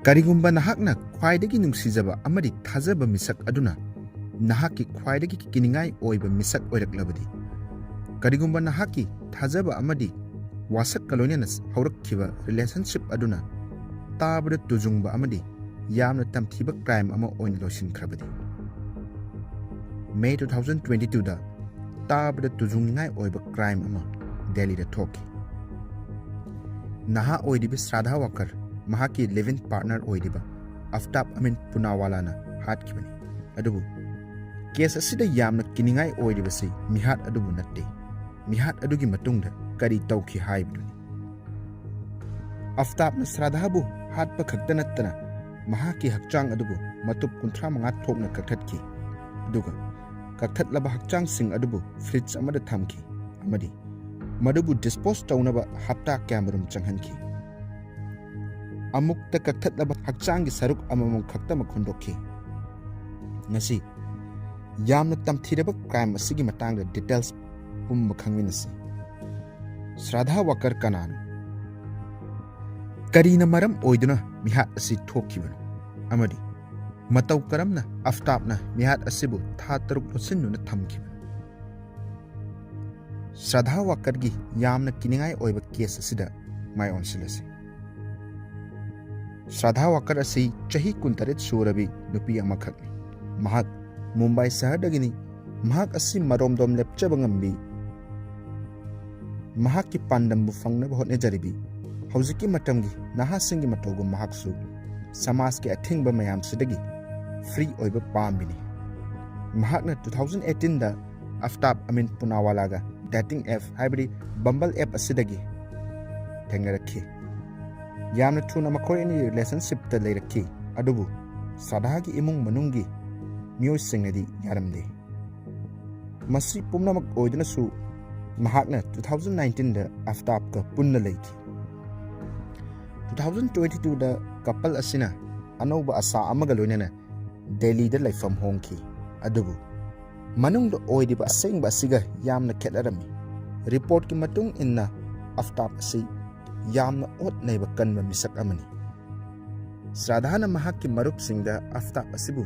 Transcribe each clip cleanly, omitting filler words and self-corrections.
Karigumba nahakna khwaidagi nungsijaba amadi thajaba misak aduna nahaki khwaidagi kiningai oiba misak oiraklabadi karigumba nahaki thajaba amadi wasak kalonenas haurakkiba relationship aduna tabada tujungba amadi yamna tamthiba crime ama oin losinkrabadi May 2022 da tabada tujungai oiba crime ama Delhi da thoki naha oidibi Shraddha Walkar mahaki living partner oidiba Aaftab Poonawala na Hatkhiba adubu case asida yamna kiningai oidibasi mihat adubu natte mihat adugi matungda kari tauki haibduni Aaftab na Shraddha bu hatpa khakta nattana mahaki hakchang adubu Matup 35 thokna kakhatki aduga kakhatlaba hakchang sing adubu fridge amada thamki amadi madubu dispose tawnaba hapta kamarum changhanki amukta kakhatlaba hakchangi saruk amamum khakta makhondokki ngasi yamna tamthiraba crime asigi matangda details pumba khangminasi Shraddha Walkar kanan karina maram oiduna mihat asi thokkibanu amadi matau karamna Aaftabna mihat asibu tha taruk losinuna thamkibanu Shraddha Walkar gi yamna kiningai oiba case asida mai onsilasi Shraddha Walkar asi chahi 19 surabi nupi amakhakni mahak Mumbai sahadagini mahak asi maromdom lepchaba ngambi mahak ki pandambu fangnaba hotnejaribi hauziki matamgi nahasingi matogu mahaksu samas ki athingba mayam sidagi free oiba pambini mahakna 2018 da Aaftab Poonawala ga dating app haibri Bumble app asidagi thengnarakhi yamna thuna makhoi ni relationship ta leirakhi adubu Shraddha gi imung manungi Miyoi singnadi yaramde masi pumnamak oiduna su mahakna 2019 da Aaftab ka punna leiki 2022 da couple asina anauba asa amaga loinana Delhi da laifam hongki adubu manung da oidiba asengba asiga yamna khelarami report ki matung inna Aaftab asi yamna ot naiba kanba misak amani Shraddha na mahakki marup singda Aaftab asibu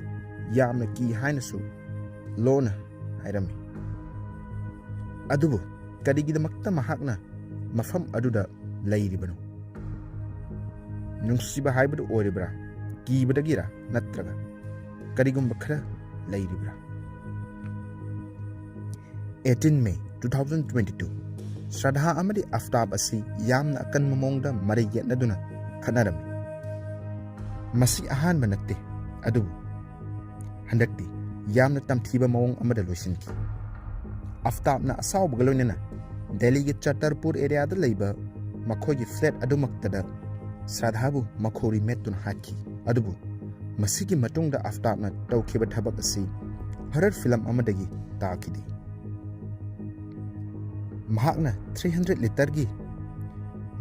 yamna ki hainasu lona hairami adubu kadigidamakta mahakna mafam aduda lairibanu nungsiba haibadu oribra kibadagira natraga kadigumba khara lairibra 18 May 2022 Shraddha amadi Aaftab asi yamna akan mamongda mari yetnaduna khanarami masi ahanba natte adubu handakti yamna tamthiba mawong amada loisinki Aaftab na asawba galonena Delhi gi Chatarpur area da leiba makhogi flat adumaktada Shraddha bu makhori metun hakki adubu masigi matungda Aaftab na tawkhiba thabak asi horror film amadagi taakidi mahakna 300 liter gi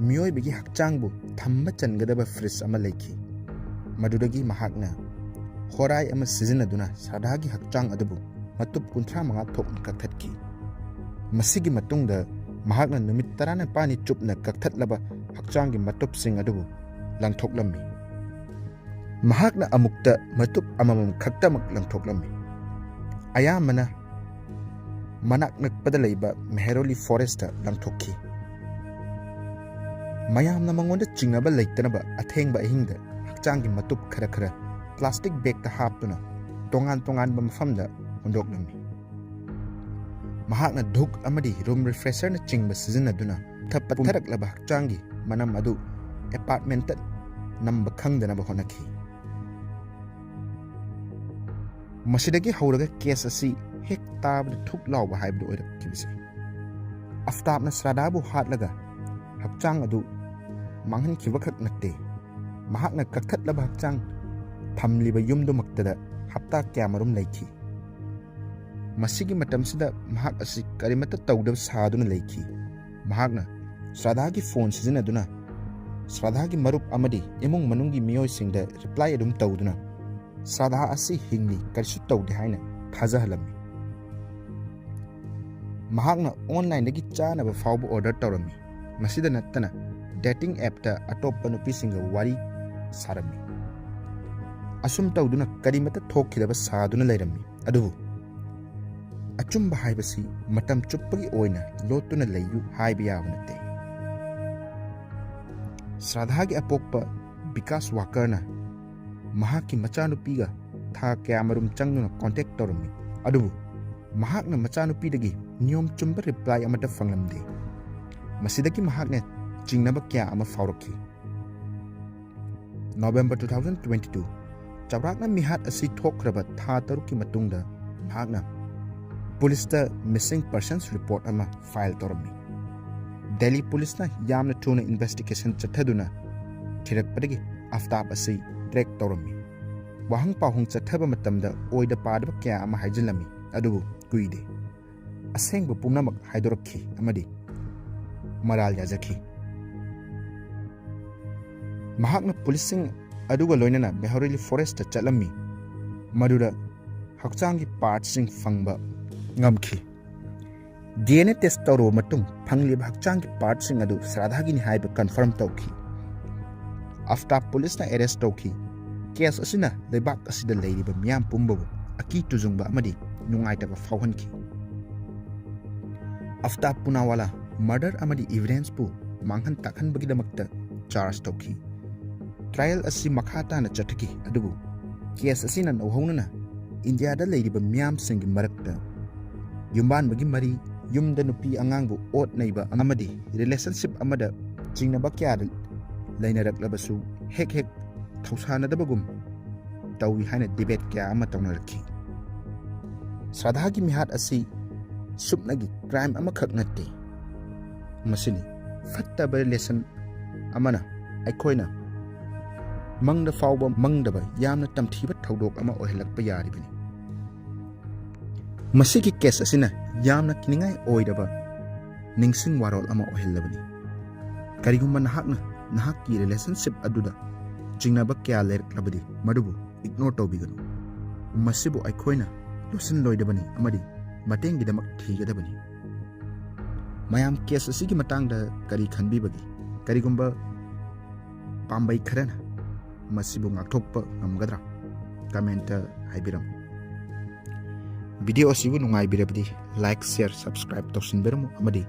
miyoi bigi hakchangbu thamma changadaba fridge ama leiki madudagi mahakna horai ama sizinaduna Shraddha gi hakchang adubu Matup 35 thokna kakhatki masigi matungda mahakna numit 14 chupna kakthatlaba hakchang gi matup sing adubu langthoklammi mahakna amukta matup amamam khaktamak langthoklammi ayamana manak nakpada leiba Meheroli forest langthokki mayamna mangonda chingaba leitanaba athengba ahingda hakchang gi matup khara khara plastic bag ta haptuna tongan ba mafamda hondoklammi mahakna dhuk amadi room refresher na chingba sizinaduna thapatharak hakchangi manam adu apartment ta namba khangdana ba honakhi masidagi hauraga case asi hek tabda thuk lawba haibdu oirakibisi Aaftab na Shraddha bu hatlaga hakchang adu manghan khiwakhak natte mahakna kakhatlaba hakchang thamliba yumdu maktada hapta kyamarum leiki masigi matamsida mahak asi karimata tawdab saduna leiki mahakna Shraddha gi phone sizinaduna Shraddha gi marup amadi imung manungi miyoi singda reply adum tawduna Shraddha asi hingli karisu tawde haina thajahalami mahakna online dagi chana ba fawbu order tawrami masida nattana dating app ta atoppa nupi singa wari sarami asum tawduna karimata thokkidaba saaduna layrammi adubu achumba haibasi matam chuppagi oina lotuna layu haiba yaba natte Shraddha gi apokpa Vikas Wakarna mahakki machanupiga tha kya marum changna contact tormi adubu mahakna machanupidagi niyom chumba reply amata fanglamde masidagi mahakne chingnaba kya ama faurakhi November 2022 Chabrakna mihat asi thokraba tha tarukki matungda mahakna police the missing persons report ama file tormi Delhi police na yamna thuna investigation chathaduna thirakpadagi Aaftab asi track tormi wahang pahung chathaba matamda oida padaba kya ama haijilami adubu kuide asengba punamak haidorakhi amadi maral yazakhi mahakna policing aduga loinana Mehorili forest ta chalami madura hakchangi parts sing fangba ngamkhi DNA test tawro matung phangli hakchangi parts sing adu Shraddha gi ni haiba confirm tawkhi Aaftab police na arrest tawkhi case asina lebak asida leiriba miyam pumbo aki tujungba amadi nungaitaba fauhanki Aaftab Poonawala murder amadi evidence pu manghan takhan bagi damakta charge tawkhi trial asi makhata na chathaki adubu case asina nauhaunana India da leiriba miyam singi marakta yumban bagi mari yumda nupi angangbu ot naiba amadi relationship amada jingnaba kya lainaraklabasu hek thausanadabagum tawi haina debate kya ama tawnarki Shraddha gi mihat asi subnagi crime amakhak natte masini fattaba relation amana aikoina mangda fawba mangdaba yamna tamthiba thaudok ama ohelakpa yaribani masigi case asina yamna kiningai oidaba ningsing warol ama ohellabani karigumma nahakki relationship aduda jingnaba kya lerklabadi madubu ignore tawbiganu masibu aikoina losin loidabani amadi matenggidamak thigadabani mayam case asigi matangda kari khanbibagi karigumba pambai kharana masibu ngakthokpa ngamgadra comment haibiram video asibu nungai birabdi like share subscribe tawsinberamu amadi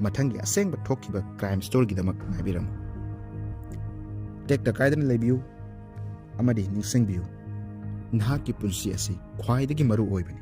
mathangi asengba thokkiba crime story gidamak ngaibiram tek ta kaidana lebiu amadi ningsingbiu nahakki punsi asi khwaidagi maru oibani